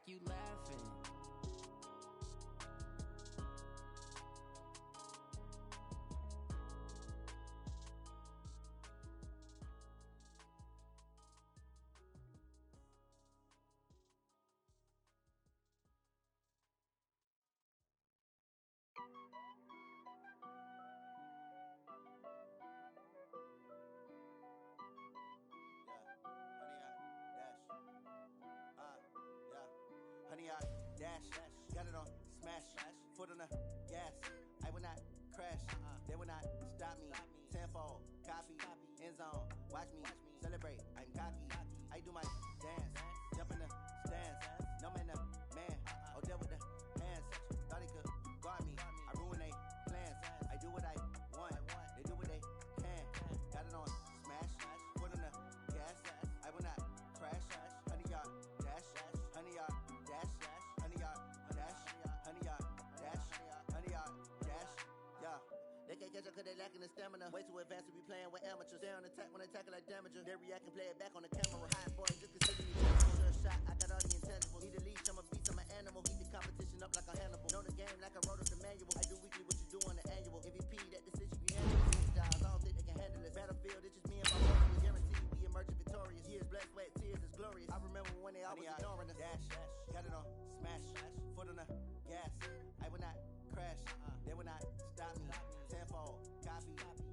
you laughing. Honey, I dash, got it on smash, foot on the gas. I will not crash, they will not stop me. Tenfold, copy, end zone, watch me celebrate. I'm cocky, I do my dance, jump in the stands. No man, the man, oh deal with the hands. Thought he could guard me, I ruin they plans. I do what I want, they do what they can. Got it on smash, foot on the gas. I will not crash, honey, y'all dash, honey, y'all. They can't catch up cause they lacking the stamina. Way too advanced to be playing with amateurs. They on attack when they tackle like damager. They react and play it back on the camera. High boy, just consider me challenging. A shot, I got all the intangibles. Need a leash, I'm a beast, I'm an animal. Heat the competition up like a Hannibal. Know the game like I wrote up the manual. I do weekly what you do on the annual. MVP, that decision be handled. Styles, I don't think they can handle it. Battlefield, it's just me and my warriors. Guaranteed we emerging victorious. Years, blood, sweat, tears, is glorious. I remember when they always ignoring us. Dash, got it on smash, foot on the gas. I will not crash, they will not stop me. Tenfold, copy,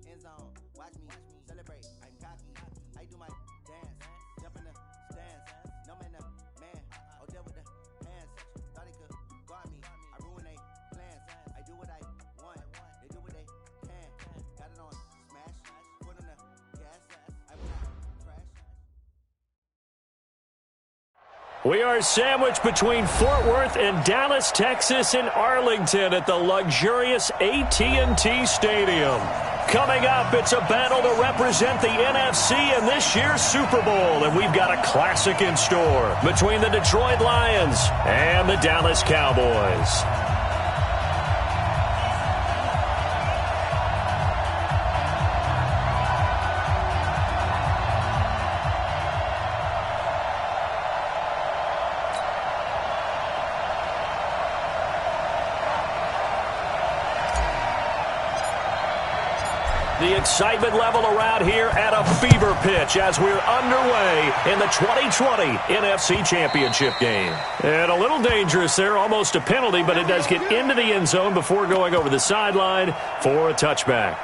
end zone, watch me celebrate. I'm cocky, I do my dance, jump in the stands. No man, the man, oh deal with the hands. Thought he could guard me, I ruin they plans. I do what I want, they do what they can. Got it on smash, foot on the gas. I will not crash. We are sandwiched between Fort Worth and Dallas, Texas, and Arlington at the luxurious AT&T Stadium. Coming up, it's a battle to represent the NFC in this year's Super Bowl, and we've got a classic in store between the Detroit Lions and the Dallas Cowboys. The excitement level around here at a fever pitch as we're underway in the 2020 NFC Championship game. And a little dangerous there, almost a penalty, but it does get into the end zone before going over the sideline for a touchback.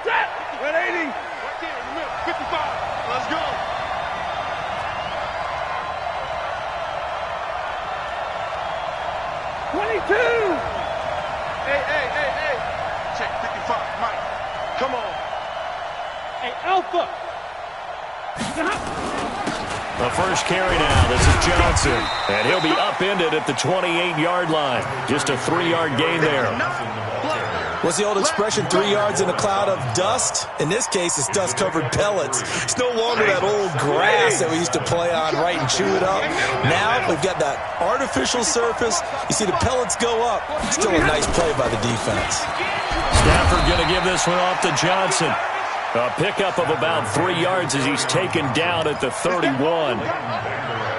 Set! 180! Right there in the middle. 55. Let's go. Hey. Check 55, Mike. Come on. Hey, Alpha. The first carry now. This is Johnson. And he'll be upended at the 28-yard line. Just a 3-yard gain there. What's the old expression, 3 yards in a cloud of dust? In this case, it's dust-covered pellets. It's no longer that old grass that we used to play on, right, and chew it up. Now we've got that artificial surface. You see the pellets go up. Still a nice play by the defense. Stafford going to give this one off to Johnson. A pickup of about 3 yards as he's taken down at the 31.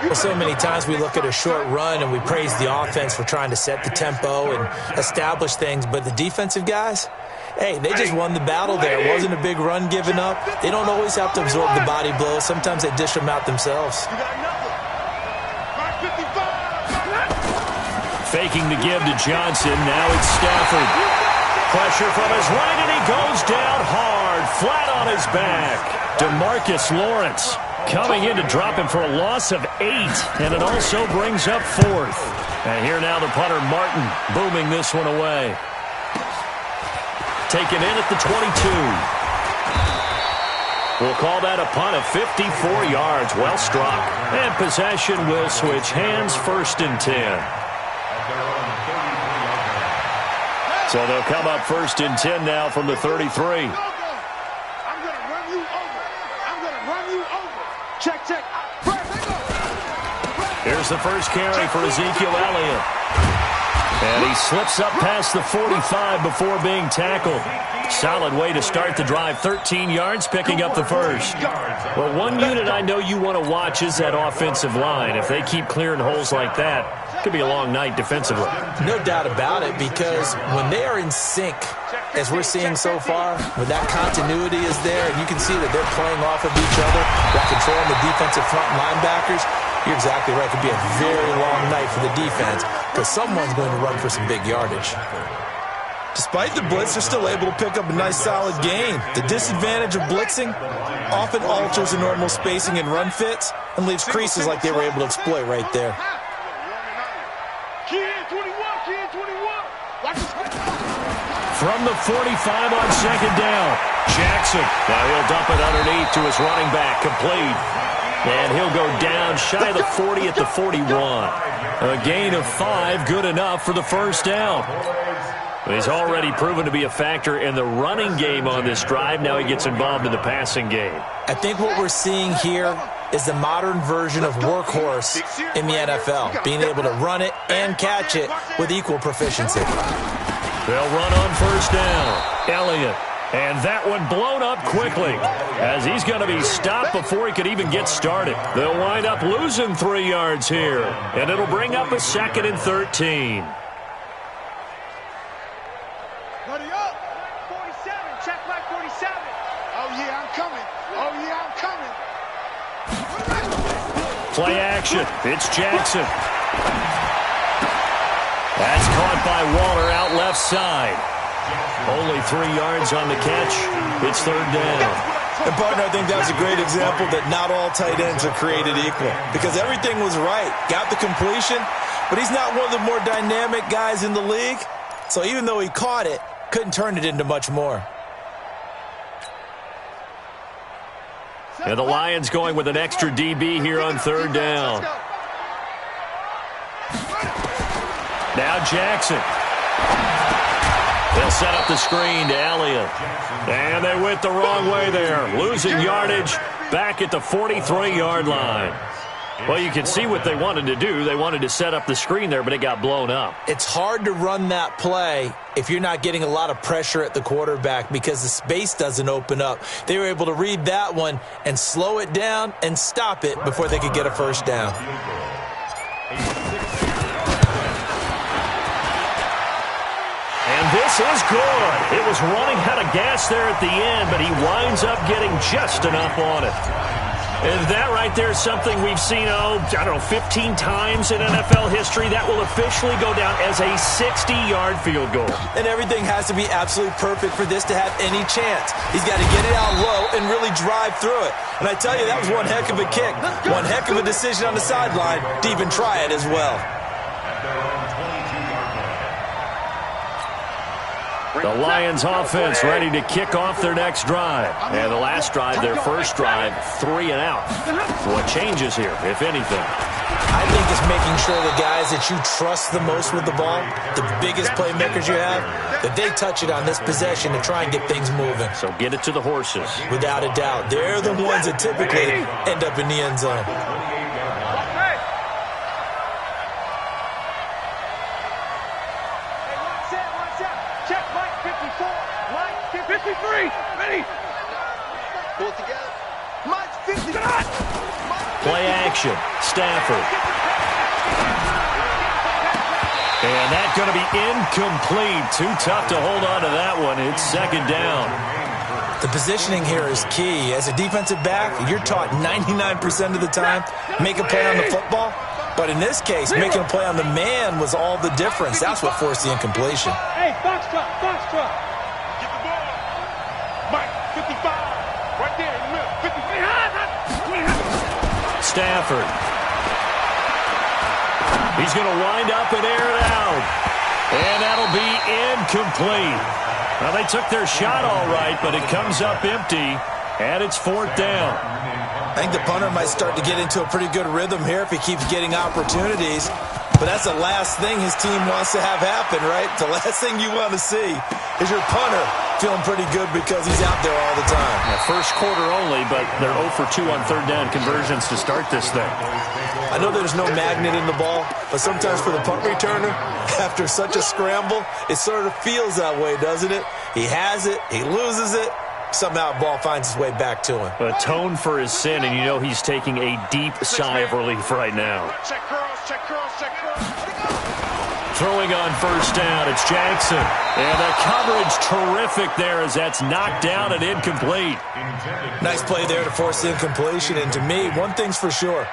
Well, so many times we look at a short run and we praise the offense for trying to set the tempo and establish things, but the defensive guys, hey, they just won the battle there. It wasn't a big run given up. They don't always have to absorb the body blows. Sometimes they dish them out themselves. Faking the give to Johnson. Now it's Stafford. Pressure from his right, and he goes down hard, flat on his back. DeMarcus Lawrence. Coming in to drop him for a loss of 8, and it also brings up 4th. And here now the punter, Martin, booming this one away. Taken in at the 22. We'll call that a punt of 54 yards. Well struck. And possession will switch hands, 1st and 10. So they'll come up 1st and 10 now from the 33. I'm going to run you over. I'm going to run you over. Check, check. Here's the first carry for Ezekiel Elliott. And he slips up past the 45 before being tackled. Solid way to start the drive. 13 yards, picking up the first. Well, one unit I know you want to watch is that offensive line. If they keep clearing holes like that, it could be a long night defensively. No doubt about it, because when they are in sync, as we're seeing so far, when that continuity is there, and you can see that they're playing off of each other while controlling the defensive front linebackers, you're exactly right. It could be a very long night for the defense because someone's going to run for some big yardage. Despite the blitz, they're still able to pick up a nice solid gain. The disadvantage of blitzing often alters the normal spacing and run fits and leaves creases like they were able to exploit right there. From the 45 on 2nd down, Jackson. Now he'll dump it underneath to his running back, complete. And he'll go down shy of the 40 at the 41. A gain of 5, good enough for the first down. He's already proven to be a factor in the running game on this drive. Now he gets involved in the passing game. I think what we're seeing here is the modern version of workhorse in the NFL, being able to run it and catch it with equal proficiency. They'll run on 1st down. Elliott. And that one blown up quickly as he's going to be stopped before he could even get started. They'll wind up losing 3 yards here, and it'll bring up a 2nd and 13. Buddy up. 47. Check back 47. Oh, yeah, I'm coming. Oh, yeah, I'm coming. Play action. It's Jackson. That's caught by Waller out left side. Only 3 yards on the catch. It's 3rd down. And, partner, I think that's a great example that not all tight ends are created equal because everything was right. Got the completion, but he's not one of the more dynamic guys in the league. So even though he caught it, couldn't turn it into much more. And the Lions going with an extra DB here on 3rd down. Now Jackson. They'll set up the screen to Elliott. And they went the wrong way there. Losing yardage back at the 43-yard line. Well, you can see what they wanted to do. They wanted to set up the screen there, but it got blown up. It's hard to run that play if you're not getting a lot of pressure at the quarterback because the space doesn't open up. They were able to read that one and slow it down and stop it before they could get a first down. And this is good. It was running out of gas there at the end, but he winds up getting just enough on it. And that right there is something we've seen, 15 times in NFL history. That will officially go down as a 60-yard field goal. And everything has to be absolutely perfect for this to have any chance. He's got to get it out low and really drive through it. And I tell you, that was one heck of a kick. One heck of a decision on the sideline to even try it as well. The Lions offense ready to kick off their next drive. And the last drive, their first drive, 3 and out. What changes here, if anything? I think it's making sure the guys that you trust the most with the ball, the biggest playmakers you have, that they touch it on this possession to try and get things moving. So get it to the horses. Without a doubt. They're the ones that typically end up in the end zone. Play action. Stafford. And that's going to be incomplete. Too tough to hold on to that one. It's 2nd down. The positioning here is key. As a defensive back, you're taught 99% of the time, make a play on the football. But in this case, making a play on the man was all the difference. That's what forced the incompletion. Hey, box truck, box truck. Get the ball. Mike, 55. Right there in the middle. 55. Stafford. He's going to wind up and air it out. And that'll be incomplete. Well, they took their shot all right, but it comes up empty, and it's 4th down. I think the punter might start to get into a pretty good rhythm here if he keeps getting opportunities. But that's the last thing his team wants to have happen, right? The last thing you want to see is your punter feeling pretty good because he's out there all the time. Yeah, first quarter only, but they're 0 for 2 on 3rd down conversions to start this thing. I know there's no magnet in the ball, but sometimes for the punt returner, after such a scramble, it sort of feels that way, doesn't it? He has it, he loses it, somehow the ball finds its way back to him. Atone for his sin, and you know he's taking a deep sigh of relief right now. Check curls, check curls, check curls. Throwing on 1st down, it's Jackson. And the coverage terrific there as that's knocked down and incomplete. Nice play there to force the incompletion, and to me, one thing's for sure.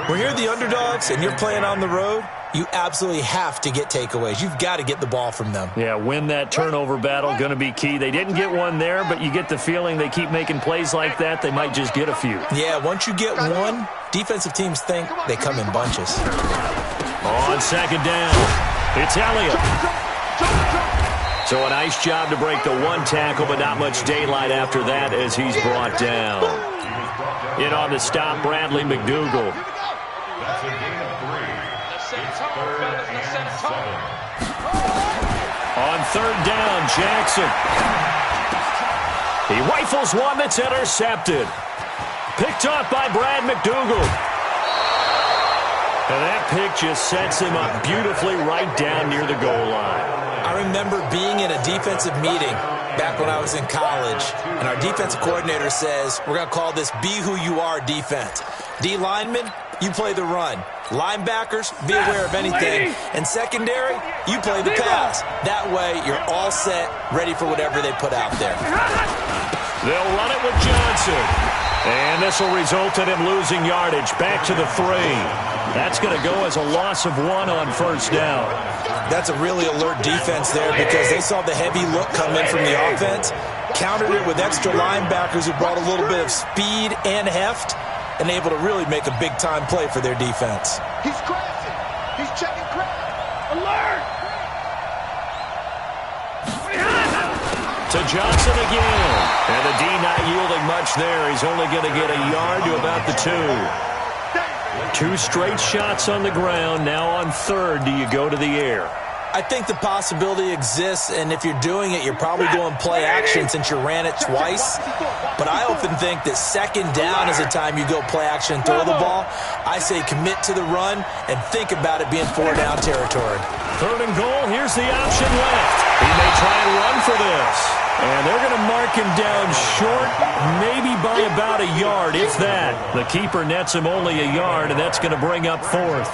When you're the underdogs and you're playing on the road, you absolutely have to get takeaways. You've got to get the ball from them. Yeah, win that turnover battle, going to be key. They didn't get one there, but you get the feeling they keep making plays like that, they might just get a few. Yeah, once you get one, defensive teams think they come in bunches. On 2nd down, it's Elliott. So a nice job to break the one tackle, but not much daylight after that as he's brought down. In on the stop, Bradley McDougal. On 3rd down, Jackson. He rifles one that's intercepted. Picked off by Brad McDougal. And that pick just sets him up beautifully right down near the goal line. I remember being in a defensive meeting back when I was in college, and our defensive coordinator says, we're going to call this Be Who You Are defense. D linemen, you play the run. Linebackers, be aware of anything. And secondary, you play the pass. That way, you're all set, ready for whatever they put out there. They'll run it with Johnson. And this will result in him losing yardage. Back to the 3. That's going to go as a loss of 1 on 1st down. That's a really alert defense there because they saw the heavy look come in from the offense, countered it with extra linebackers who brought a little bit of speed and heft, and able to really make a big-time play for their defense. He's crashing. He's checking crash. Alert! To Johnson again. And the D not yielding much there. He's only going to get a yard to about the 2. 2 straight shots on the ground. Now on 3rd, do you go to the air? I think the possibility exists, and if you're doing it, you're probably going play action since you ran it twice. But I often think that 2nd down is the time you go play action and throw the ball. I say commit to the run and think about it being 4-down territory. 3rd and goal, here's the option left. He may try and run for this. And they're going to mark him down short, maybe by about a yard, if that. The keeper nets him only a yard, and that's going to bring up 4th.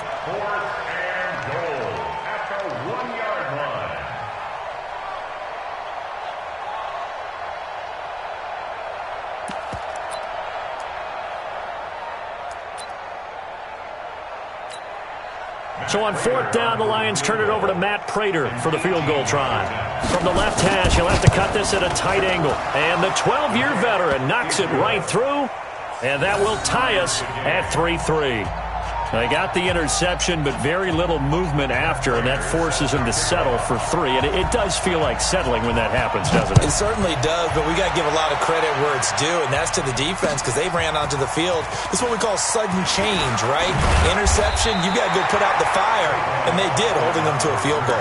So on 4th down, the Lions turn it over to Matt Prater for the field goal try. From the left hash, he'll have to cut this at a tight angle. And the 12-year veteran knocks it right through. And that will tie us at 3-3. They got the interception, but very little movement after, and that forces him to settle for 3. And it does feel like settling when that happens, doesn't it? It certainly does, but we got to give a lot of credit where it's due, and that's to the defense because they ran onto the field. This is what we call sudden change, right? Interception, you got to go put out the fire, and they did, holding them to a field goal.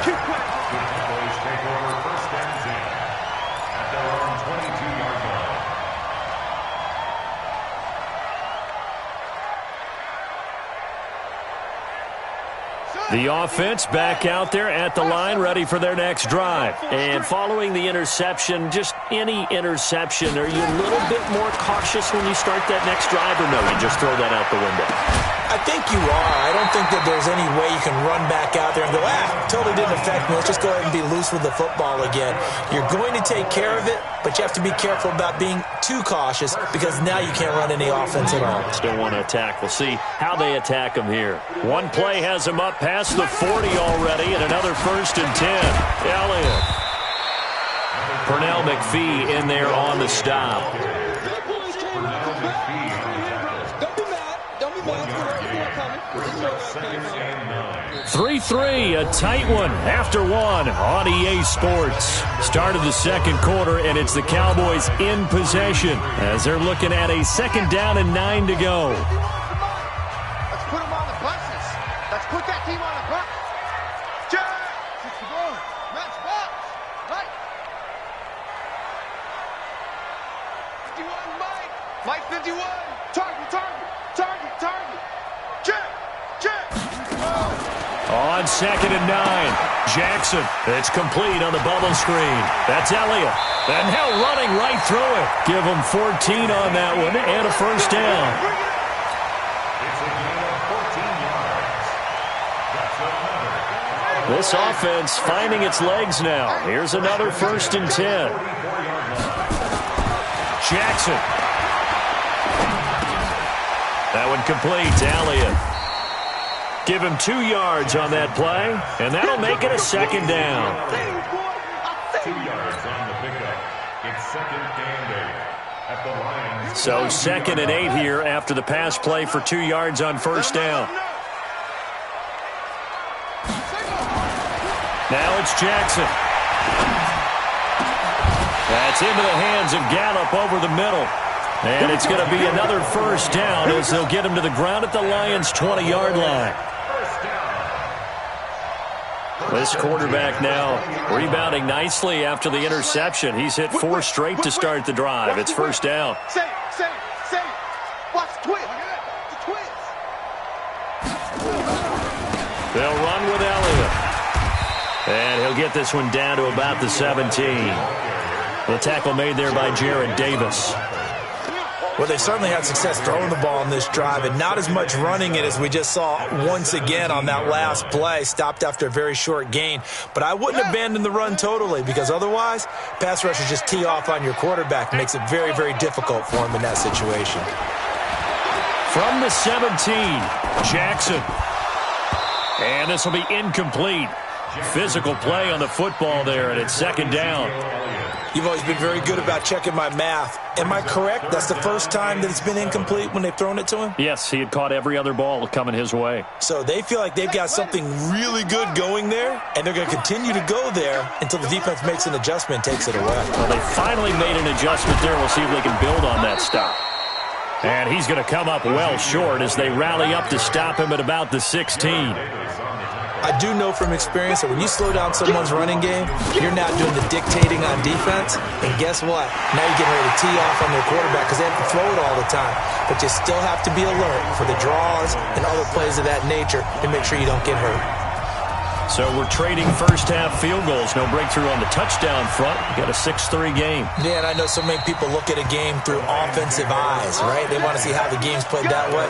The offense back out there at the line, ready for their next drive. And following the interception, just any interception, are you a little bit more cautious when you start that next drive, or no, you just throw that out the window? I think you are. I don't think that there's any way you can run back out there and go, totally didn't affect me. Let's just go ahead and be loose with the football again. You're going to take care of it, but you have to be careful about being too cautious because now you can't run any offense at all. Still want to attack. We'll see how they attack him here. One play has him up past the 40 already, and another 1st and 10. Elliott. Pernell McPhee in there on the stop. 3-3, a tight one after one on EA Sports. Start of the second quarter, and it's the Cowboys in possession as they're looking at a 2nd down and 9 to go. Let's put them on the buses. Let's put that team on the bus. Match box. Right. 51, Mike. Mike 51. Target. Check. On 2nd and 9, Jackson. It's complete on the bubble screen. That's Elliott. And now running right through it. Give him 14 on that one and a 1st down. This offense finding its legs now. Here's another 1st and 10. Jackson. That one complete to Elliott. Give him 2 yards on that play, and that'll make it a 2nd down. 2 yards on the pickup. It's 2nd and 8 at the line. So 2nd and 8 here after the pass play for 2 yards on 1st down. Now it's Jackson. That's into the hands of Gallup over the middle. And it's going to be another 1st down as they'll get him to the ground at the Lions' 20-yard line. This quarterback now rebounding nicely after the interception. He's hit 4 straight to start the drive. It's 1st down. Say it. Watch the twist. They'll run with Elliott. And he'll get this one down to about the 17. The tackle made there by Jared Davis. Well, they certainly had success throwing the ball in this drive, and not as much running it as we just saw once again on that last play. Stopped after a very short gain. But I wouldn't abandon the run totally, because otherwise, pass rushers just tee off on your quarterback. Makes it very, very difficult for him in that situation. From the 17, Jackson. And this will be incomplete. Physical play on the football there, and it's 2nd down. You've always been very good about checking my math. Am I correct? That's the first time that it's been incomplete when they've thrown it to him? Yes, he had caught every other ball coming his way. So they feel like they've got something really good going there, and they're going to continue to go there until the defense makes an adjustment and takes it away. Well, they finally made an adjustment there. We'll see if they can build on that stop. And he's going to come up well short as they rally up to stop him at about the 16. I do know from experience that when you slow down someone's running game, you're now doing the dictating on defense. And guess what? Now you're getting ready to tee off on their quarterback because they have to throw it all the time. But you still have to be alert for the draws and other plays of that nature to make sure you don't get hurt. So we're trading first-half field goals. No breakthrough on the touchdown front. We got a 6-3 game. Yeah, and I know so many people look at a game through offensive eyes, right? They want to see how the game's played that way.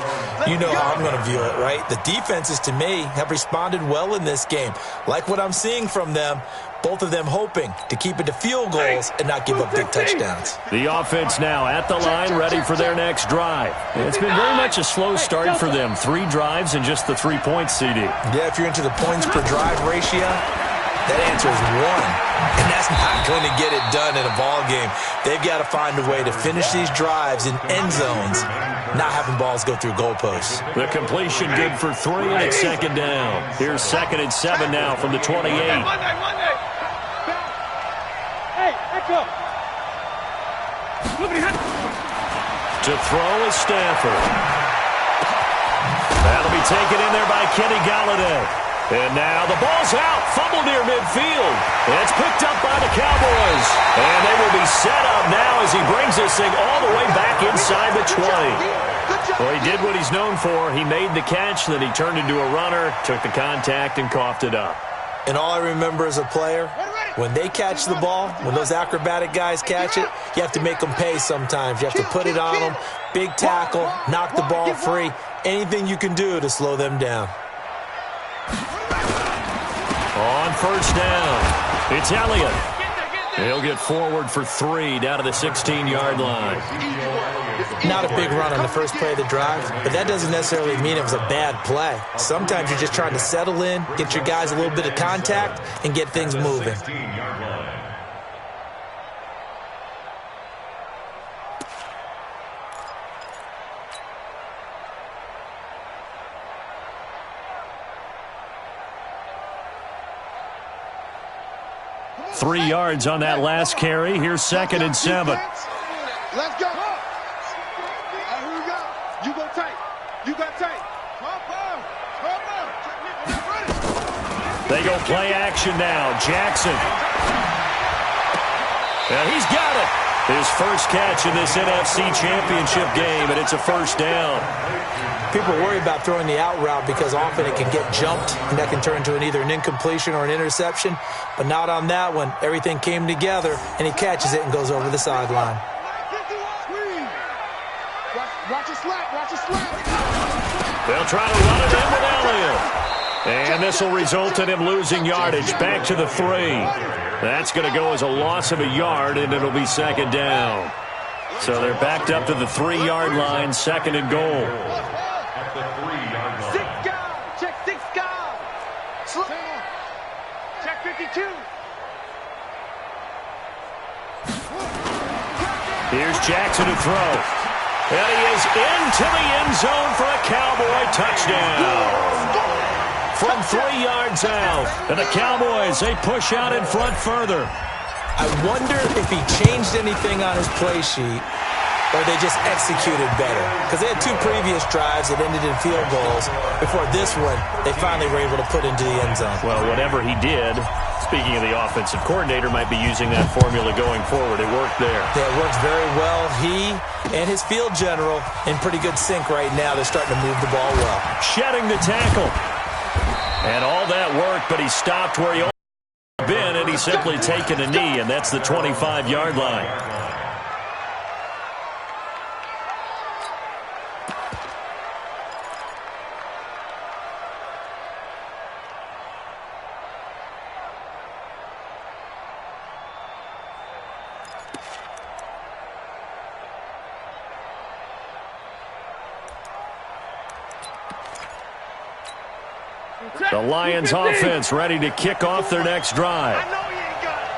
You know how I'm going to view it, right? The defenses, to me, have responded well in this game. Like what I'm seeing from them, both of them hoping to keep it to field goals and not give up big touchdowns. The offense now at the line, ready for their next drive. It's been very much a slow start for them. 3 drives and just the 3 points, CD. Yeah, if you're into the points per drive ratio, that answer is 1. And that's not going to get it done in a ball game. They've got to find a way to finish these drives in end zones, not having balls go through goalposts. The completion good for 3, and it's 2nd down. Here's 2nd and 7 now from the 28. Monday. Hey, echo. To throw is Stafford. That'll be taken in there by Kenny Galladay. And now the ball's out. Fumble near midfield. It's picked up by the Cowboys. And they will be set up now as he brings this thing all the way back inside the 20. Well, he did what he's known for. He made the catch, then he turned into a runner, took the contact, and coughed it up. And all I remember as a player, when they catch the ball, when those acrobatic guys catch it, you have to make them pay sometimes. You have to put it on them, big tackle, knock the ball free, anything you can do to slow them down. On 1st down, it's Elliott. He'll get forward for 3 down to the 16-yard line. Not a big run on the first play of the drive, but that doesn't necessarily mean it was a bad play. Sometimes you're just trying to settle in, get your guys a little bit of contact, and get things moving. 3 yards on that last carry. Here's 2nd and 7. Let's go. Here we go. You go tight. You got tight. They go play action now. Jackson. And he's got it. His first catch in this NFC Championship game, and it's a first down. People worry about throwing the out route because often it can get jumped, and that can turn into either an incompletion or an interception. But not on that one. Everything came together, and he catches it and goes over the sideline. Watch it slap. Watch it slap. They'll try to run it in with Elliott. And this will result in him losing yardage back to the 3. That's going to go as a loss of a yard, and it'll be 2nd down. So they're backed up to the 3-yard line, 2nd and goal. At the 3-yard line. 6 guard. Check 6 guard. Check 52. Here's Jackson to throw. And he is into the end zone for a Cowboy touchdown. From 3 yards out. And the Cowboys, they push out in front further. I wonder if he changed anything on his play sheet or they just executed better. Because they had 2 previous drives that ended in field goals. Before this one, they finally were able to put into the end zone. Well, whatever he did, speaking of the offensive coordinator, might be using that formula going forward. It worked there. Yeah, it works very well. He and his field general in pretty good sync right now. They're starting to move the ball well. Shedding the tackle. And all that worked, but he stopped where he had been, and he's simply taken a knee, and that's the 25-yard line. The Lions offense ready to kick off their next drive.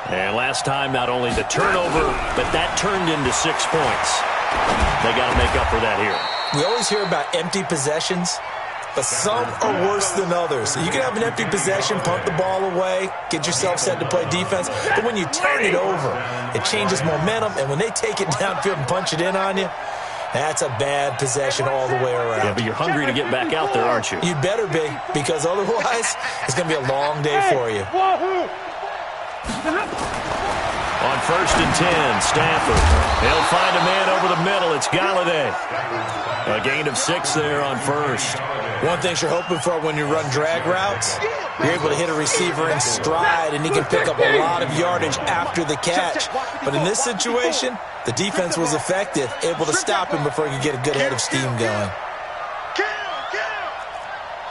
And last time, not only the turnover, but that turned into 6 points. They got to make up for that here. We always hear about empty possessions, but some are worse than others. You can have an empty possession, punt the ball away, get yourself set to play defense, but when you turn it over, it changes momentum, and when they take it downfield and punch it in on you, that's a bad possession all the way around. Yeah, but you're hungry to get back out there, aren't you? You better be, because otherwise it's going to be a long day for you. On 1st and 10, Stafford. He'll find a man over the middle. It's Galladay. A gain of 6 there on 1st. One thing you're hoping for when you run drag routes, you're able to hit a receiver in stride, and he can pick up a lot of yardage after the catch. But in this situation, the defense was effective, able to stop him before he could get a good head of steam going.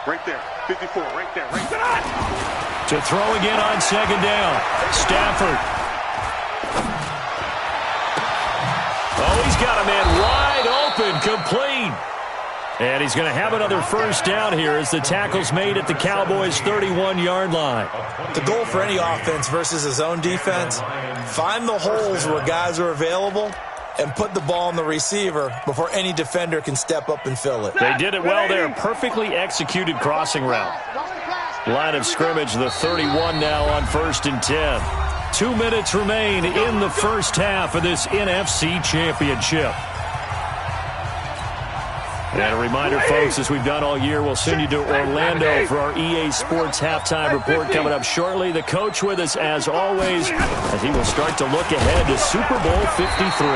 Right there, 54, right there. To throw again on 2nd down. Stafford. Oh, he's got a man wide open, complete. And he's going to have another first down here as the tackle's made at the Cowboys' 31-yard line. The goal for any offense versus his own defense, find the holes where guys are available and put the ball on the receiver before any defender can step up and fill it. They did it well there. Perfectly executed crossing route. Line of scrimmage, the 31 now on 1st and 10. 2 minutes remain in the first half of this NFC Championship. And a reminder, folks, as we've done all year, we'll send you to Orlando for our EA Sports halftime report coming up shortly. The coach with us, as always, as he will start to look ahead to Super Bowl 53.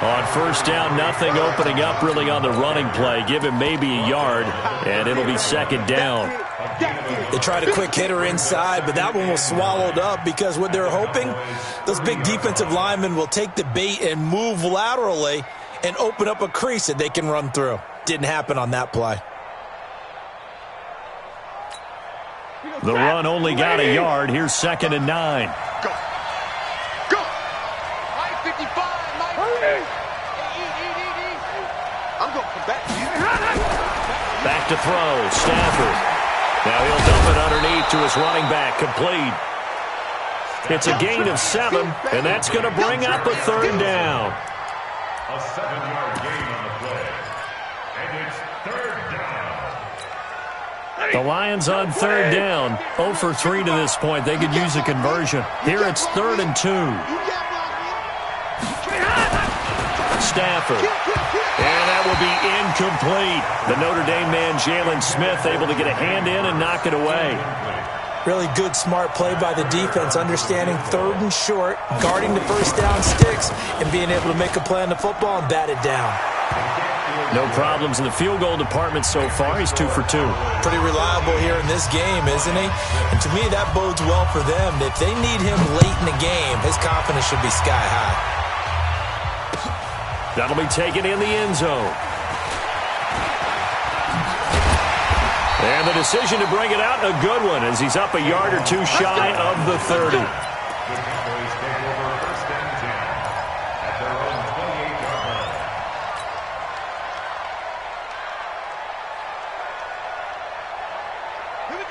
On 1st down, nothing opening up really on the running play. Give him maybe a yard, and it'll be 2nd down. They tried a quick hitter inside, but that one was swallowed up because what they're hoping, those big defensive linemen will take the bait and move laterally and open up a crease that they can run through. Didn't happen on that play. The run only got a yard. Here's 2nd and 9. Go. Go. Mike 55. Mike. I'm going to come back. Back to throw. Stafford. Now he'll dump it underneath to his running back. Complete. It's a gain of 7, and that's going to bring up a 3rd down. A 7-yard gain on the play. And it's 3rd down. The Lions on third down. 0 for 3 to this point. They could use a conversion. Here it's 3rd and 2. Stafford. And that will be incomplete. The Notre Dame man, Jalen Smith, able to get a hand in and knock it away. Really good, smart play by the defense, understanding 3rd and short, guarding the first down sticks, and being able to make a play on the football and bat it down. No problems in the field goal department so far. He's 2 for 2. Pretty reliable here in this game, isn't he? And to me, that bodes well for them. If they need him late in the game, his confidence should be sky high. That'll be taken in the end zone. And the decision to bring it out, a good one, as he's up a yard or 2 shy of the 30. The Cowboys take over 1st and 10 at their own 28-yard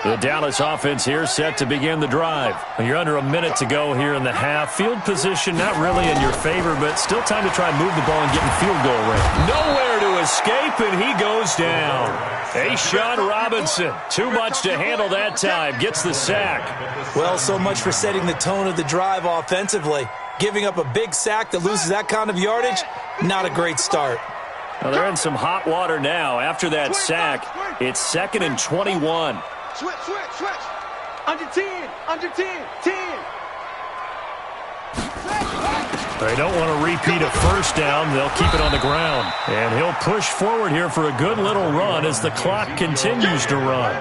line. The Dallas offense here set to begin the drive. You're under a minute to go here in the half. Field position not really in your favor, but still time to try and move the ball and get in field goal range. Nowhere to escape, and he goes down. Sean Robinson, too much to handle that time, gets the sack. Well, so much for setting the tone of the drive offensively. Giving up a big sack that loses that kind of yardage, not a great start. Well, they're in some hot water now. After that sack, it's 2nd and 21. Switch. Under 10, 10. They don't want to repeat a first down. They'll keep it on the ground. And he'll push forward here for a good little run as the clock continues to run.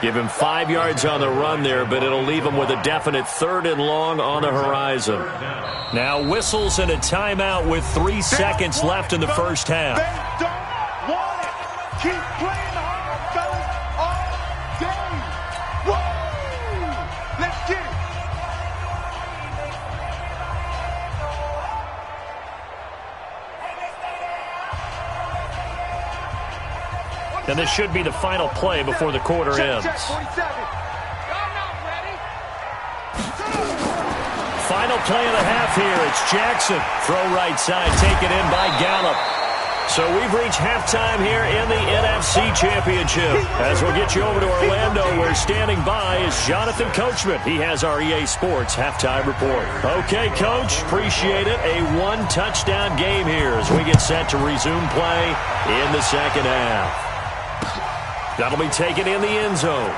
Give him 5 yards on the run there, but it'll leave him with a definite 3rd and long on the horizon. Now whistles and a timeout with 3 seconds left in the first half. They don't want it. Keep playing hard, fellas, all day. Whoa! Let's get it. And this should be the final play before the quarter ends. Final play of the half here. It's Jackson. Throw right side, taken in by Gallup. So we've reached halftime here in the NFC Championship. As we'll get you over to Orlando, where standing by is Jonathan Coachman. He has our EA Sports halftime report. Okay, Coach, appreciate it. A 1-touchdown game here as we get set to resume play in the second half. That'll be taken in the end zone.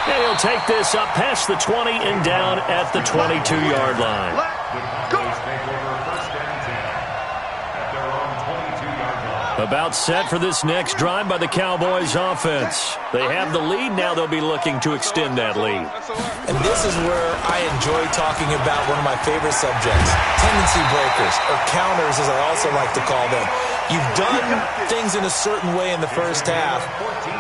And he'll take this up past the 20 and down at the 22-yard line. The Cowboys take over 1st and 10 at their own 22-yard line. About set for this next drive by the Cowboys offense. They have the lead. Now they'll be looking to extend that lead. And this is where I enjoy talking about one of my favorite subjects, tendency breakers, or counters as I also like to call them. You've done things in a certain way in the first half,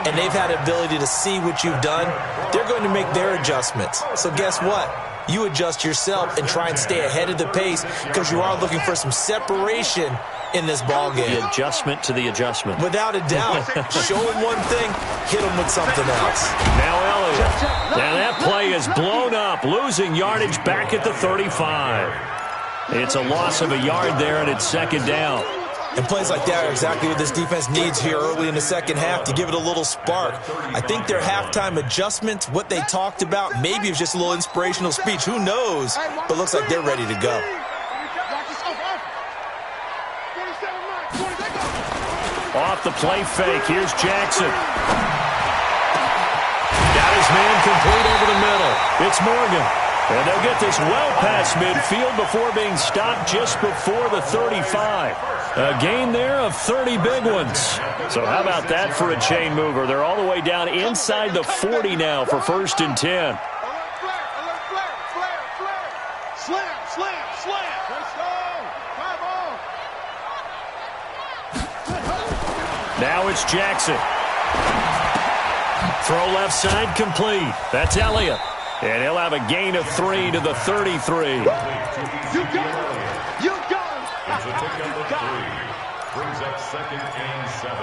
and they've had the ability to see what you've done. They're going to make their adjustments. So guess what? You adjust yourself and try and stay ahead of the pace because you are looking for some separation in this ball game. The adjustment to the adjustment. Without a doubt. Show them one thing, hit them with something else. Now Elliott. And that play is blown up, losing yardage back at the 35. It's a loss of a yard there, and it's 2nd down. And plays like that are exactly what this defense needs here early in the second half to give it a little spark. I think their halftime adjustments, what they talked about, maybe it was just a little inspirational speech. Who knows? But looks like they're ready to go. Off the play fake. Here's Jackson. Got his man complete over the middle. It's Morgan. And they'll get this well past midfield before being stopped just before the 35. A gain there of 30 big ones. So how about that for a chain mover? They're all the way down inside the 40 now for 1st and 10. Now it's Jackson. Throw left side complete. That's Elliott. And he'll have a gain of 3 to the 33. You got it. It's a pickup of 3. Brings up 2nd and 7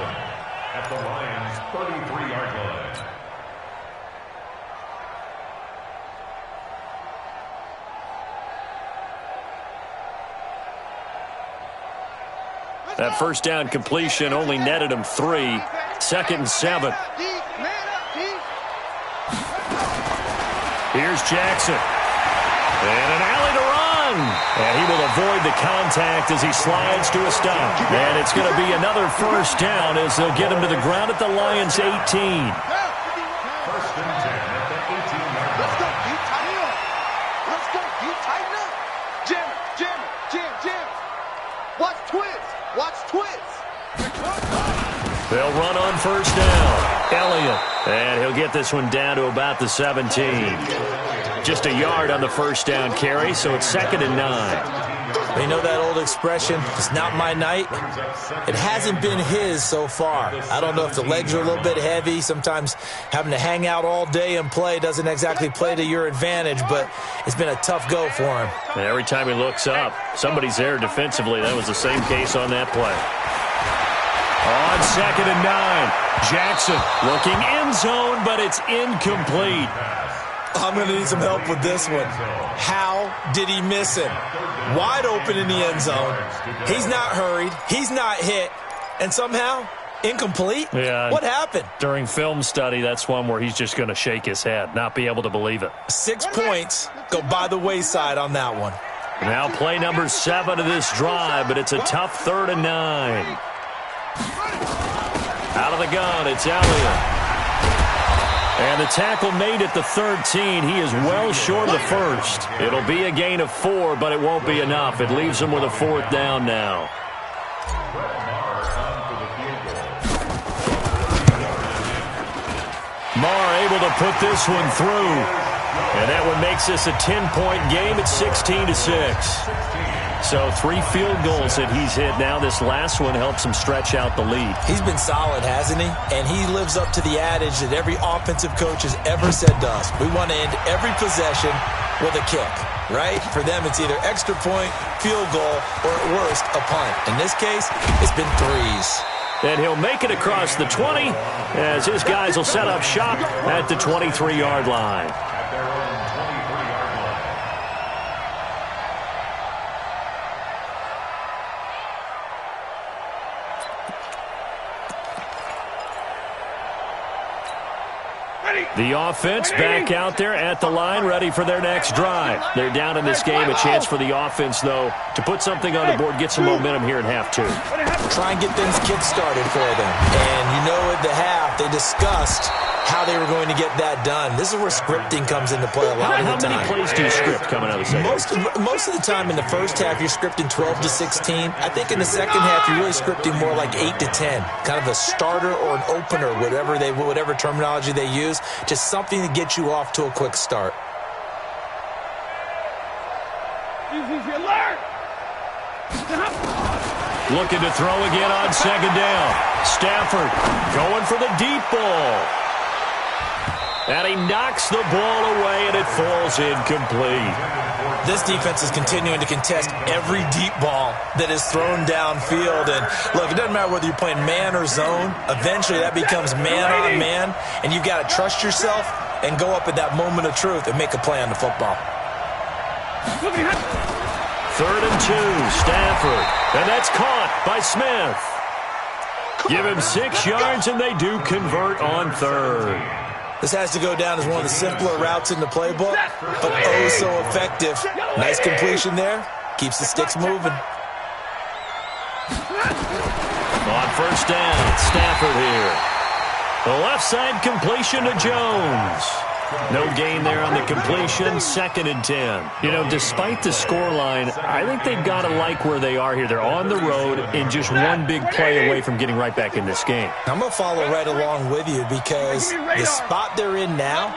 at the Lions' 33-yard line. That first down completion only netted him 3. 2nd and 7. Here's Jackson. And an alley to run. And he will avoid the contact as he slides to a stop. And it's going to be another first down as they'll get him to the ground at the Lions' 18. First and 10 at the 18-yard line. Let's go, you tighten up. Let's go, you tighten up. Jam it, jam it, jam. Watch twist. Watch twist. They'll run on first down. Elliott. And he'll get this one down to about the 17. Just a yard on the first down carry, so it's 2nd and 9. You know that old expression, it's not my night? It hasn't been his so far. I don't know if the legs are a little bit heavy. Sometimes having to hang out all day and play doesn't exactly play to your advantage, but it's been a tough go for him. And every time he looks up, somebody's there defensively. That was the same case on that play. On 2nd and 9, Jackson looking end zone, but it's incomplete. I'm going to need some help with this one. How did he miss him? Wide open in the end zone. He's not hurried. He's not hit. And somehow, incomplete? Yeah. What happened? During film study, that's one where he's just going to shake his head, not be able to believe it. 6 points go by the wayside on that one. Now play number 7 of this drive, but it's a tough 3rd and 9. Out of the gun, it's Elliott. And the tackle made at the 13. He is well short of the first. It'll be a gain of 4, but it won't be enough. It leaves him with a 4th down now. Marr able to put this one through. And that one makes this a 10-point game at 16-6. So 3 field goals that he's hit now. This last one helps him stretch out the lead. He's been solid, hasn't he? And he lives up to the adage that every offensive coach has ever said to us. We want to end every possession with a kick, right? For them, it's either extra point, field goal, or at worst, a punt. In this case, it's been 3s. And he'll make it across the 20 as his guys will set up shop at the 23-yard line. The offense back out there at the line, ready for their next drive. They're down in this game. A chance for the offense, though, to put something on the board, get some momentum here in half 2. Try and get things kick-started for them. And you know at the half, they discussed how they were going to get that done. This is where scripting comes into play a lot of the time. How many plays do you script coming out of the second? Most of the time in the first half, you're scripting 12 to 16. I think in the second half, you're really scripting more like 8 to 10. Kind of a starter or an opener, whatever terminology they use. Just something to get you off to a quick start. Looking to throw again on 2nd down. Stafford going for the deep ball. And he knocks the ball away, and it falls incomplete. This defense is continuing to contest every deep ball that is thrown downfield. And, look, it doesn't matter whether you're playing man or zone. Eventually, that becomes man on man, and you've got to trust yourself and go up at that moment of truth and make a play on the football. 3rd and 2, Stafford. And that's caught by Smith. Give him 6 yards, and they do convert on 3rd. This has to go down as one of the simpler routes in the playbook, but oh so effective. Nice completion there. Keeps the sticks moving. On first down, Stafford here. The left side completion to Jones. No gain there on the completion, 2nd and 10. You know, despite the scoreline, I think they've got to like where they are here. They're on the road and just one big play away from getting right back in this game. I'm going to follow right along with you because the spot they're in now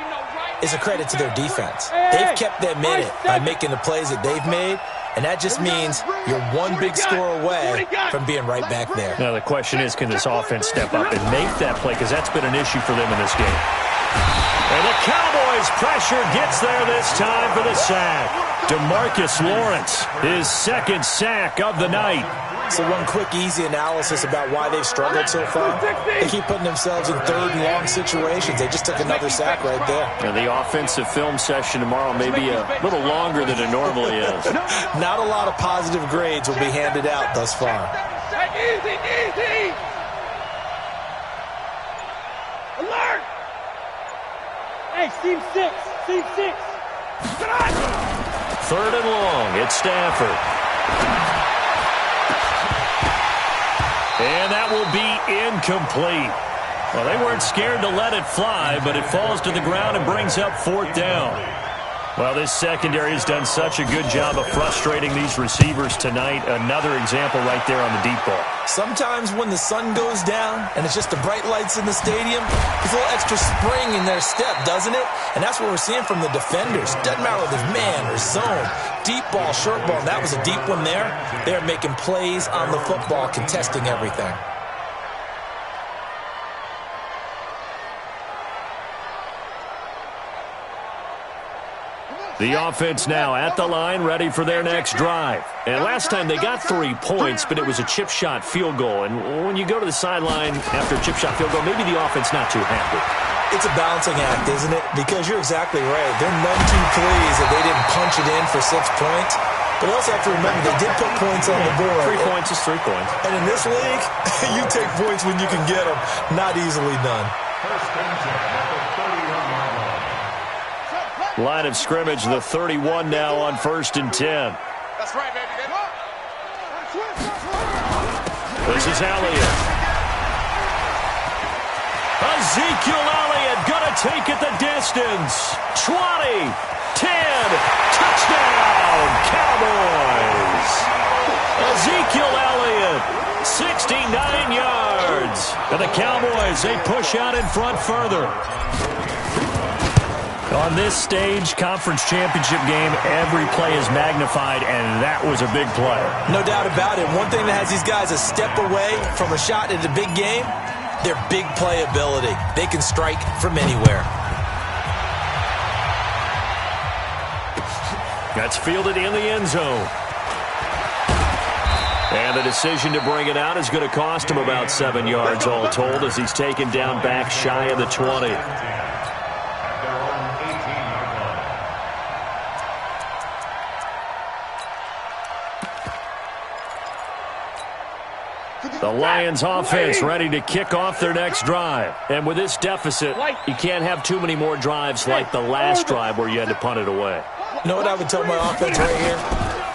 is a credit to their defense. They've kept them in it by making the plays that they've made, and that just means you're one big score away from being right back there. Now, the question is, can this offense step up and make that play? Because that's been an issue for them in this game. And the Cowboys pressure gets there this time for the sack. DeMarcus Lawrence, his 2nd sack of the night. So one quick, easy analysis about why they've struggled so far. They keep putting themselves in 3rd and long situations. They just took another sack right there. And the offensive film session tomorrow may be a little longer than it normally is. Not a lot of positive grades will be handed out thus far. Alert! Hey, seam 6. Seam 6. Third and long. It's Stafford. And that will be incomplete. Well, they weren't scared to let it fly, but it falls to the ground and brings up fourth down. Well, this secondary has done such a good job of frustrating these receivers tonight. Another example right there on the deep ball. Sometimes when the sun goes down and it's just the bright lights in the stadium, there's a little extra spring in their step, doesn't it? And that's what we're seeing from the defenders. Doesn't matter whether it's man or zone, deep ball, short ball. That was a deep one there. They're making plays on the football, contesting everything. The offense now at the line, ready for their next drive. And last time they got 3 points, but it was a chip shot field goal. And when you go to the sideline after a chip shot field goal, maybe the offense not too happy. It's a balancing act, isn't it? Because you're exactly right. They're none too pleased that they didn't punch it in for 6 points. But also have to remember, they did put points on the board. 3 points is 3 points. And in this league, you take points when you can get them. Not easily done. First and 10 at the 31-yard line. Line of scrimmage, the 31 now on 1st and 10. That's right, baby. This is Elliott. Ezekiel Elliott gonna take it the distance. 20, 10, touchdown, Cowboys. Ezekiel Elliott, 69 yards. And the Cowboys, they push out in front further. On this stage, conference championship game, every play is magnified, and that was a big play. No doubt about it. One thing that has these guys a step away from a shot at a big game, their big play ability. They can strike from anywhere. That's fielded in the end zone. And the decision to bring it out is going to cost him about 7 yards all told as he's taken down back shy of the 20. The Lions offense ready to kick off their next drive. And with this deficit, you can't have too many more drives like the last drive where you had to punt it away. You know what I would tell my offense right here?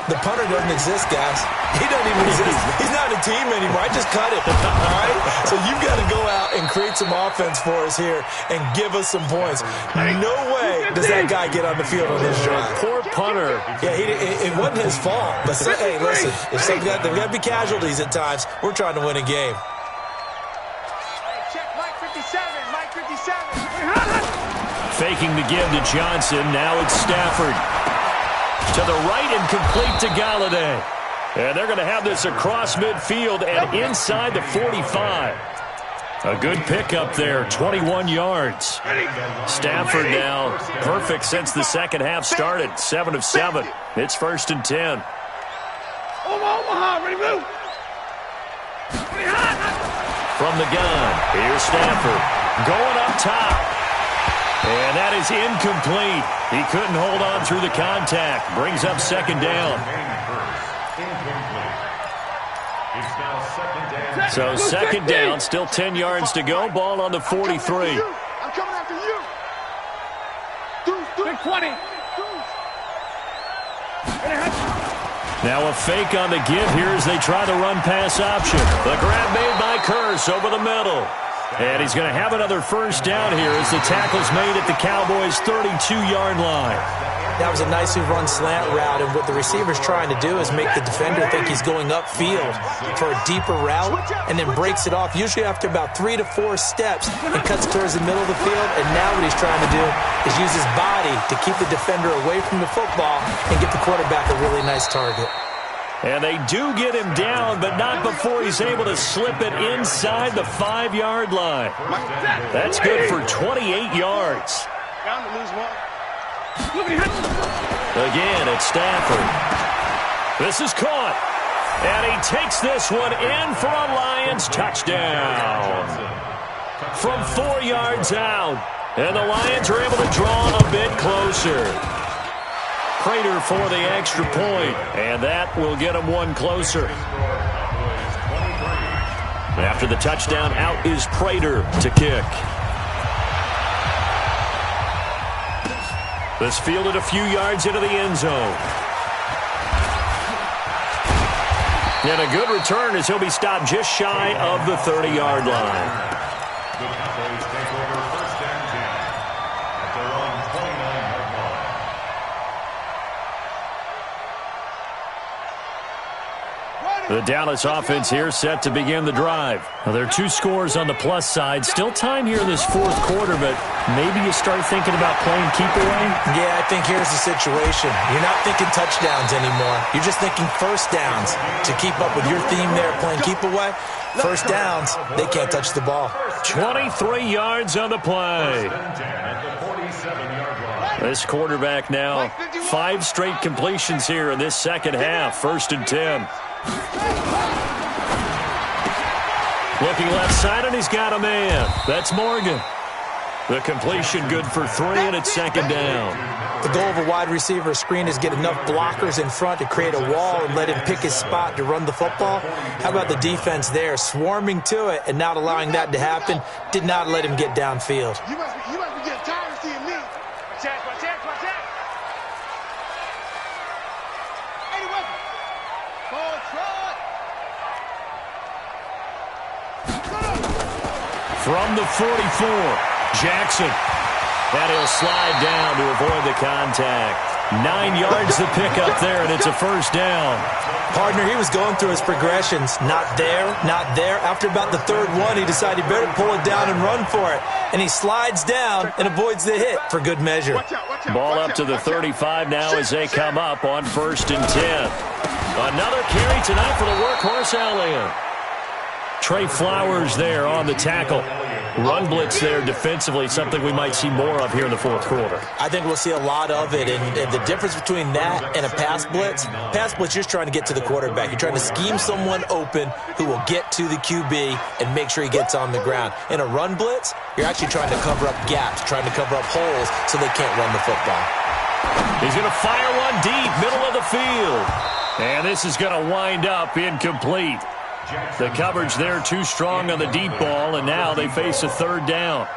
The punter doesn't exist, guys. He doesn't even exist. He's not a team anymore. I just cut it. All right? So you've got to go out and create some offense for us here and give us some points. No way does that guy get on the field on this drive. Poor punter. Yeah, it wasn't his fault. But, hey, listen, there's got to be casualties at times. We're trying to win a game. Check Mike 57. Mike 57. Faking the give to Johnson. Now it's Stafford. To the right and complete to Galladay. And they're going to have this across midfield and inside the 45. A good pickup there, 21 yards. Stafford now perfect since the second half started, 7 of 7. It's 1st and 10. Omaha, ready, move. From the gun, here's Stafford. Going up top. And that is incomplete. He couldn't hold on through the contact. Brings up 2nd down. So 2nd down, still 10 yards to go. Ball on the 43. I'm coming after you. Big 20. Now a fake on the give here as they try the run pass option. The grab made by Curse over the middle. And he's going to have another 1st down here as the tackle's made at the Cowboys' 32-yard line. That was a nicely run slant route, and what the receiver's trying to do is make the defender think he's going upfield for a deeper route and then breaks it off, usually after about 3 to 4 steps, and cuts towards the middle of the field. And now what he's trying to do is use his body to keep the defender away from the football and get the quarterback a really nice target. And they do get him down, but not before he's able to slip it inside the 5-yard line. That's good for 28 yards. Bound to lose one. Again, it's Stafford. This is caught. And he takes this one in for a Lions touchdown. From 4 yards out. And the Lions are able to draw a bit closer. Prater for the extra point, and that will get him one closer. After the touchdown, out is Prater to kick. This fielded a few yards into the end zone. And a good return as he'll be stopped just shy of the 30-yard line. The Cowboys take over first and 10 at their own 29-yard line. The Dallas offense here set to begin the drive. Now, there are 2 scores on the plus side. Still time here in this fourth quarter, but maybe you start thinking about playing keep away? Yeah, I think here's the situation. You're not thinking touchdowns anymore. You're just thinking first downs. To keep up with your theme there, playing keep away, first downs, they can't touch the ball. 23 yards on the play. First and 10 at the 47-yard line. This quarterback now, 5 straight completions here in this second half. First and 10. Looking left side, and he's got a man. That's Morgan. The completion good for 3, and it's second down. The goal of a wide receiver screen is get enough blockers in front to create a wall and let him pick his spot to run the football. How about the defense there, swarming to it and not allowing that to happen? Did not let him get downfield. You must be getting tired of seeing me. Watch out. Hey, weapon. Ball trot. From the 44, Jackson. And he'll slide down to avoid the contact. 9 yards to pick up there, and it's a first down. Partner, he was going through his progressions. Not there, not there. After about the third one, he decided he better pull it down and run for it. And he slides down and avoids the hit for good measure. Ball up to the 35 now as they come up on first and 10. Another carry tonight for the workhorse Allen. Trey Flowers there on the tackle. Run blitz there defensively, something we might see more of here in the fourth quarter. I think we'll see a lot of it, and the difference between that and a pass blitz, you're just trying to get to the quarterback. You're trying to scheme someone open who will get to the QB and make sure he gets on the ground. In a run blitz, you're actually trying to cover up gaps, trying to cover up holes so they can't run the football. He's going to fire one deep, middle of the field. And this is going to wind up incomplete. The coverage there too strong on the deep ball, and now they face a third down.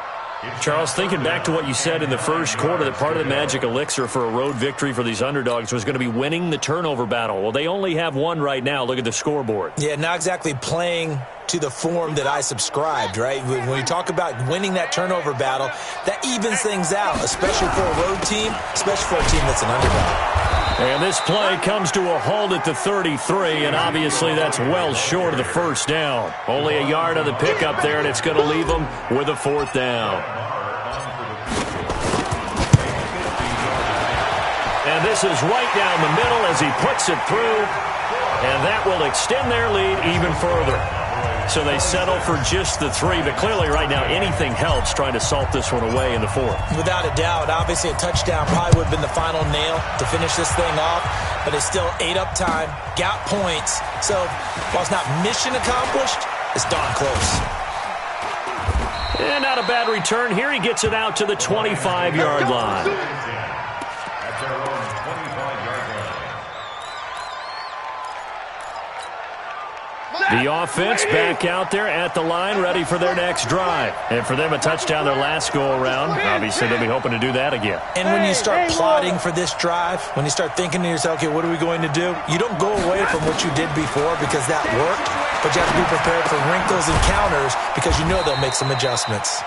Charles, thinking back to what you said in the first quarter, that part of the magic elixir for a road victory for these underdogs was going to be winning the turnover battle. Well, they only have one right now. Look at the scoreboard. Yeah, not exactly playing to the form that I subscribed, right? When you talk about winning that turnover battle, that evens things out, especially for a road team, especially for a team that's an underdog. And this play comes to a halt at the 33, and obviously that's well short of the first down. Only a yard on the pickup there, and it's going to leave them with a fourth down. And this is right down the middle as he puts it through, and that will extend their lead even further. So they settle for just the 3, but clearly right now anything helps trying to salt this one away in the fourth. Without a doubt, obviously a touchdown probably would have been the final nail to finish this thing off, but it's still ate up time, got points. So while it's not mission accomplished, it's darn close. And not a bad return here. He gets it out to the 25-yard line. At their own 25-yard line. The offense back out there at the line, ready for their next drive. And for them, a touchdown their last go-around. Obviously, they'll be hoping to do that again. And when you start plotting for this drive, when you start thinking to yourself, okay, what are we going to do? You don't go away from what you did before because that worked, but you have to be prepared for wrinkles and counters because you know they'll make some adjustments.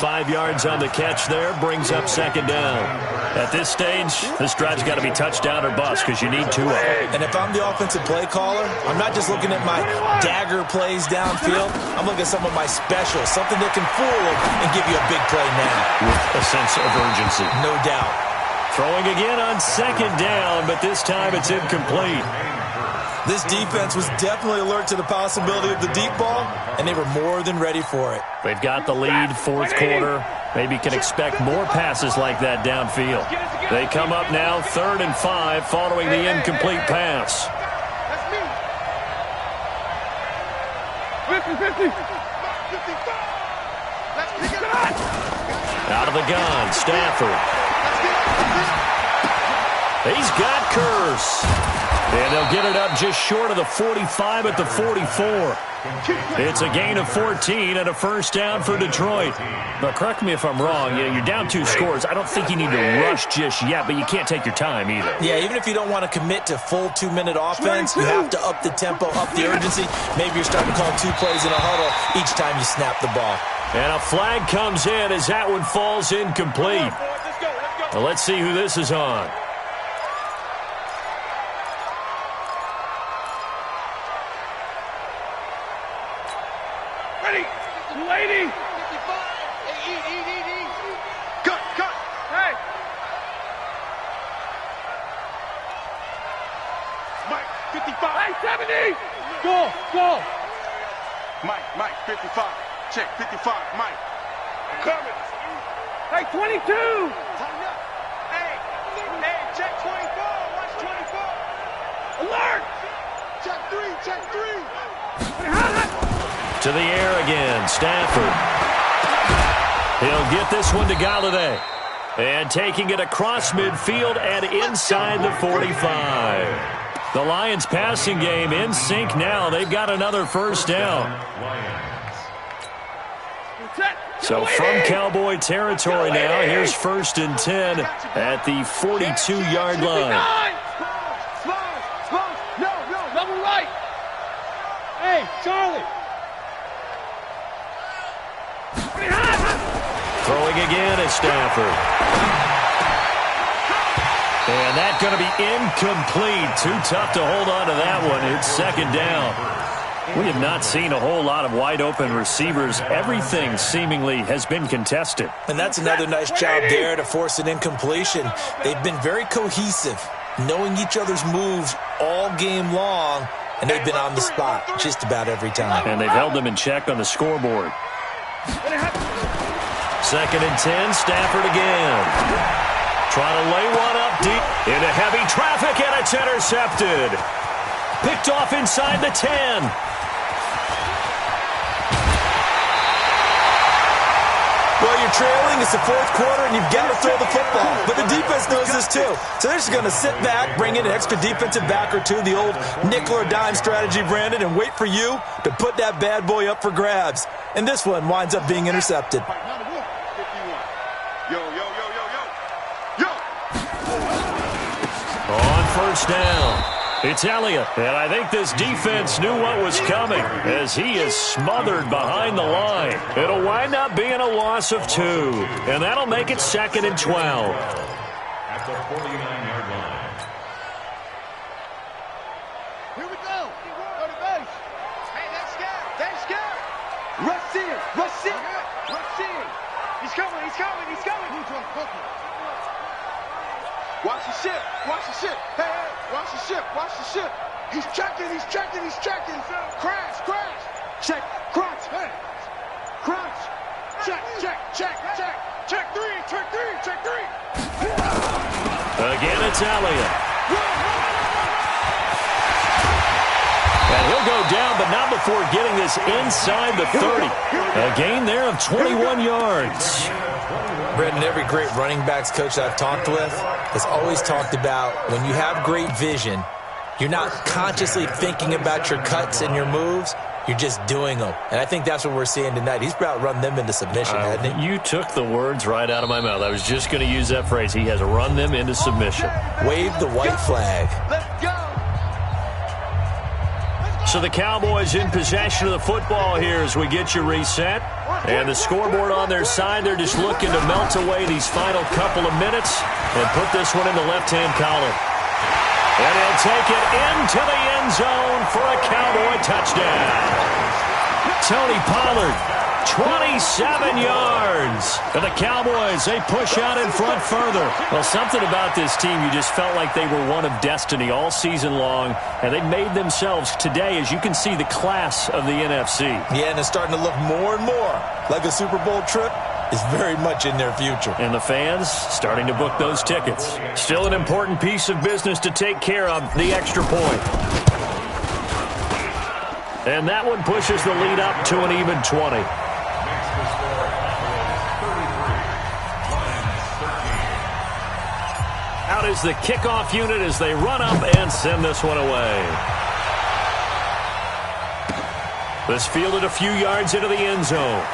5 yards on the catch there, brings up second down. At this stage, this drive's got to be touchdown or bust because you need 2 of them. And if I'm the offensive play caller, I'm not just looking at my dagger plays downfield. I'm looking at some of my specials, something that can fool them and give you a big play now. With a sense of urgency. No doubt. Throwing again on second down, but this time it's incomplete. This defense was definitely alert to the possibility of the deep ball, and they were more than ready for it. They've got the lead, fourth quarter. Maybe can expect more passes like that downfield. They come up now, 3rd and 5, following the incomplete pass. That's me. 50. Let's pick it up. Out of the gun, Stafford. He's got Curse. And they'll get it up just short of the 45 at the 44. It's a gain of 14 and a first down for Detroit. Now, correct me if I'm wrong. You're down 2 scores. I don't think you need to rush just yet, but you can't take your time either. Yeah, even if you don't want to commit to full 2-minute offense, you have to up the tempo, up the urgency. Maybe you're starting to call 2 plays in a huddle each time you snap the ball. And a flag comes in as that one falls incomplete. Well, let's see who this is on. Ready. 280. Cut. Hey. Mike, 55. Hey, 70. Go. Mike, 55. Check, 55. Mike. I'm coming. Hey, 22. Tighten up. Hey, check 24. Watch 24. Alert. Check 3. To the air again, Stafford. He'll get this one to Galladay. And taking it across midfield and inside the 45. The Lions passing game in sync now. They've got another first down. So from Cowboy territory now, here's 1st and 10 at the 42-yard line. No. Double right. Hey, Charlie. Throwing again at Stafford. And that's going to be incomplete. Too tough to hold on to that one. It's 2nd down. We have not seen a whole lot of wide-open receivers. Everything seemingly has been contested. And that's another nice job there to force an incompletion. They've been very cohesive, knowing each other's moves all game long, and they've been on the spot just about every time. And they've held them in check on the scoreboard. 2nd and 10, Stafford again. Trying to lay one up deep into heavy traffic, and it's intercepted. Picked off inside the 10. Well, you're trailing. It's the 4th quarter, and you've got to throw the football. But the defense knows this, too. So they're just going to sit back, bring in an extra defensive back or two, the old nickel or dime strategy, Brandon, and wait for you to put that bad boy up for grabs. And this one winds up being intercepted. Yo. On 1st down, it's Elliott. And I think this defense knew what was coming as he is smothered behind the line. It'll wind up being a loss of 2. And that'll make it 2nd and 12. At the 49-yard line. Here we go. Go to base. Hey, that's scared. Rush in. He's coming. Watch the ship. Hey, watch the ship. He's checking. Crash. Check, crunch. Hey. Crunch. Check. Check 3. Again, it's Elliott. And he'll go down, but not before getting this inside the 30. A gain there of 21 yards. Brendan, every great running backs coach I've talked with has always talked about when you have great vision, you're not consciously thinking about your cuts and your moves. You're just doing them. And I think that's what we're seeing tonight. He's about run them into submission, hasn't he? You took the words right out of my mouth. I was just going to use that phrase. He has run them into submission. Wave the white flag. Let's go. So the Cowboys in possession of the football here as we get you reset. And the scoreboard on their side, they're just looking to melt away these final couple of minutes and put this one in the left-hand column. And he'll take it into the end zone for a Cowboy touchdown. Tony Pollard, 27 yards. And the Cowboys, they push out in front further. Well, something about this team, you just felt like they were one of destiny all season long. And they made themselves today, as you can see, the class of the NFC. Yeah, and it's starting to look more and more like a Super Bowl trip is very much in their future. And the fans starting to book those tickets. Still an important piece of business to take care of, the extra point. And that one pushes the lead up to an even 20. Out out is the kickoff unit as they run up and send this one away. This fielded a few yards into the end zone.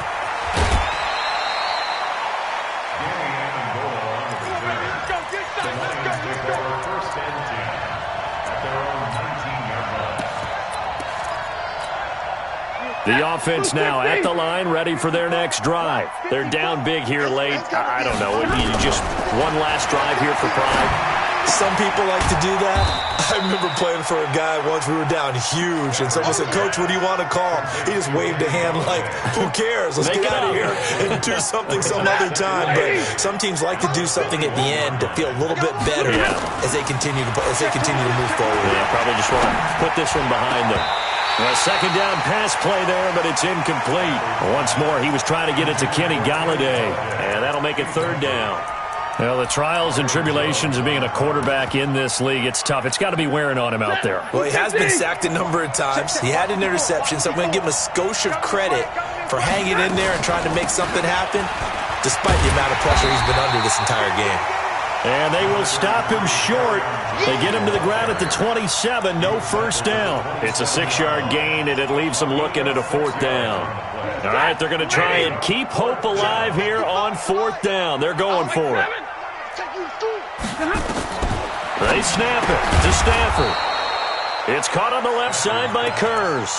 The offense now at the line, ready for their next drive. They're down big here late. I don't know. Just one last drive here for pride. Some people like to do that. I remember playing for a guy once. We were down huge, and someone said, "Coach, what do you want to call?" He just waved a hand like, "Who cares? Let's get out of here and do something some other time." But some teams like to do something at the end to feel a little bit better as they continue to move forward. Yeah, probably just want to put this one behind them. A second down pass play there, but it's incomplete. Once more, he was trying to get it to Kenny Galladay, and that'll make it third down. Well, the trials and tribulations of being a quarterback in this league, it's tough. It's got to be wearing on him out there. Well, he has been sacked a number of times. He had an interception, so I'm going to give him a skosh of credit for hanging in there and trying to make something happen, despite the amount of pressure he's been under this entire game. And they will stop him short. They get him to the ground at the 27. No first down. It's a 6-yard gain, and it leaves them looking at a fourth down. All right, they're going to try and keep hope alive here on fourth down. They're going for it. They snap it to Stafford. It's caught on the left side by Kurz.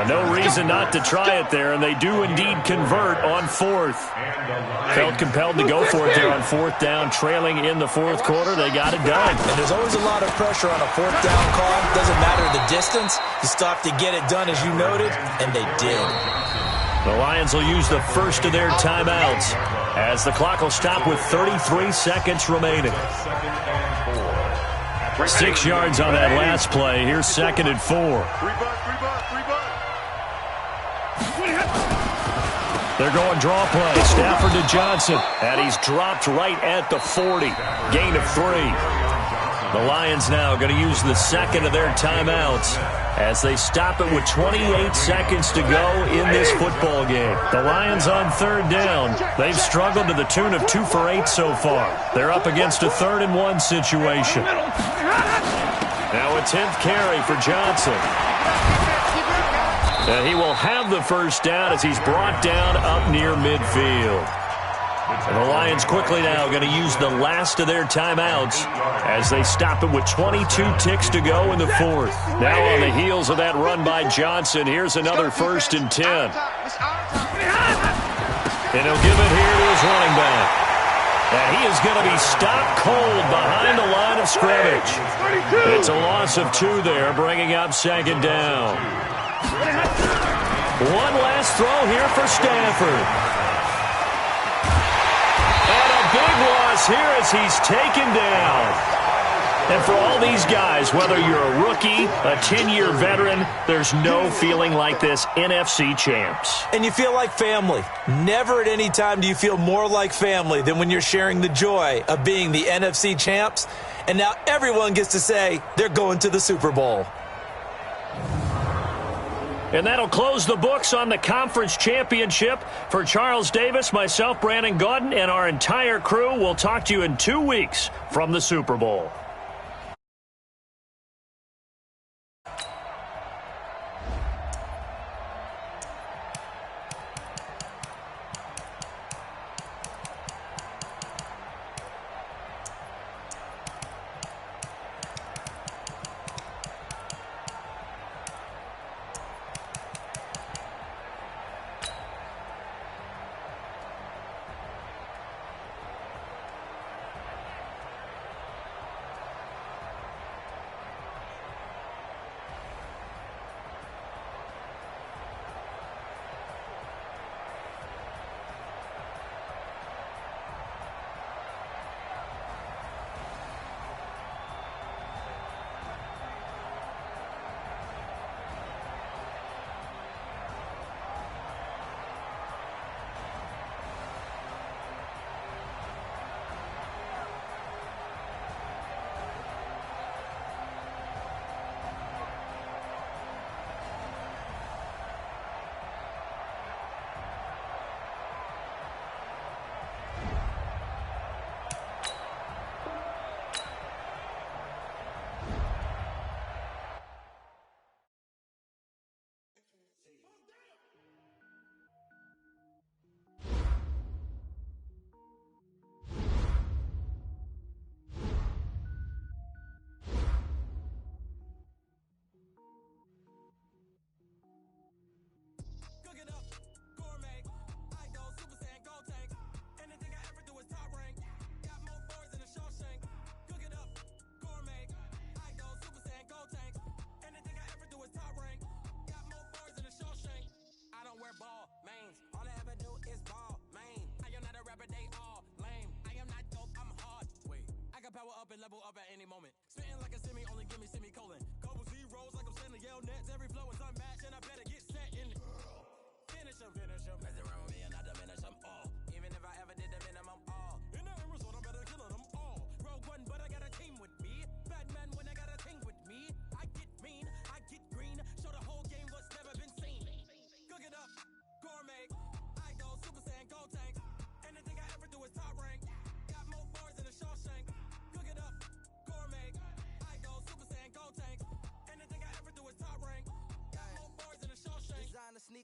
No reason not to try it there, and they do indeed convert on fourth. Felt compelled to go for it there on fourth down, trailing in the fourth quarter. They got it done. And there's always a lot of pressure on a fourth down call. Doesn't matter the distance. You stop to get it done, as you noted, and they did. The Lions will use the first of their timeouts as the clock will stop with 33 seconds remaining. 6 yards on that last play. Here's 2nd and 4. They're going draw play. Stafford to Johnson. And he's dropped right at the 40. Gain of 3. The Lions now going to use the second of their timeouts as they stop it with 28 seconds to go in this football game. The Lions on third down. They've struggled to the tune of 2 for 8 so far. They're up against a 3rd and 1 situation. Now a 10th carry for Johnson. And he will have the first down as he's brought down up near midfield. And the Lions quickly now going to use the last of their timeouts as they stop it with 22 ticks to go in the fourth. Now on the heels of that run by Johnson, here's another 1st and 10. And he'll give it here to his running back. And he is going to be stopped cold behind the line of scrimmage. It's a loss of 2 there, bringing up 2nd down. One last throw here for Stafford. Big loss here as he's taken down. And for all these guys, whether you're a rookie, a 10-year veteran, there's no feeling like this NFC champs. And you feel like family. Never at any time do you feel more like family than when you're sharing the joy of being the NFC champs. And now everyone gets to say they're going to the Super Bowl. And that'll close the books on the conference championship. For Charles Davis, myself, Brandon Gaudin, and our entire crew, we'll talk to you in 2 weeks from the Super Bowl.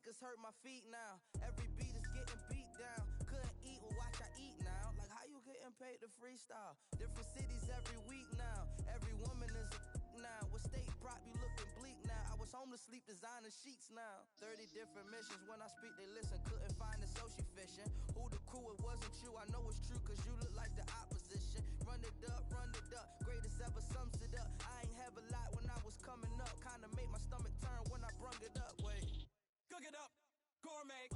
sneakers hurt my feet now. Every beat is getting beat down. Couldn't eat, well watch I eat now. Like how you getting paid to freestyle? Different cities every week now. Every woman is a now. With state prop, you looking bleak now. I was home to sleep, designing sheets now. 30 different missions. When I speak, they listen. Couldn't find it, so she fishing. Who the crew? It wasn't you. I know it's true, cause you look like the opposition. Run it up, greatest ever sums it up. I ain't have a lot when I was coming up. Kinda made my stomach turn when I brung it up. Wait. Cook it up, gourmet.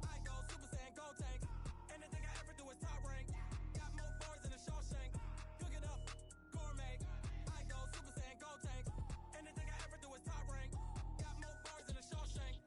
I go Super Saiyan, go tank. Anything I ever do is top rank. Got more bars than a Shawshank. Cook it up, gourmet. I go Super Saiyan, go tank. Anything I ever do is top rank. Got more bars than a Shawshank.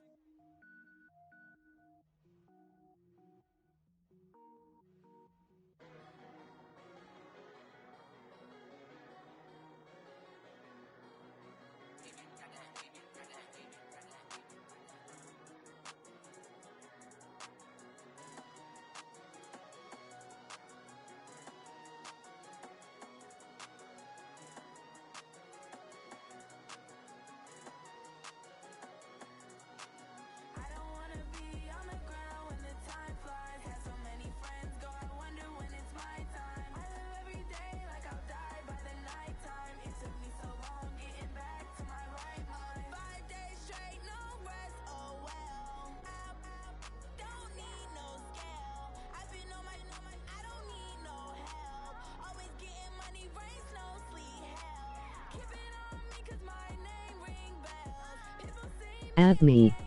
Add me.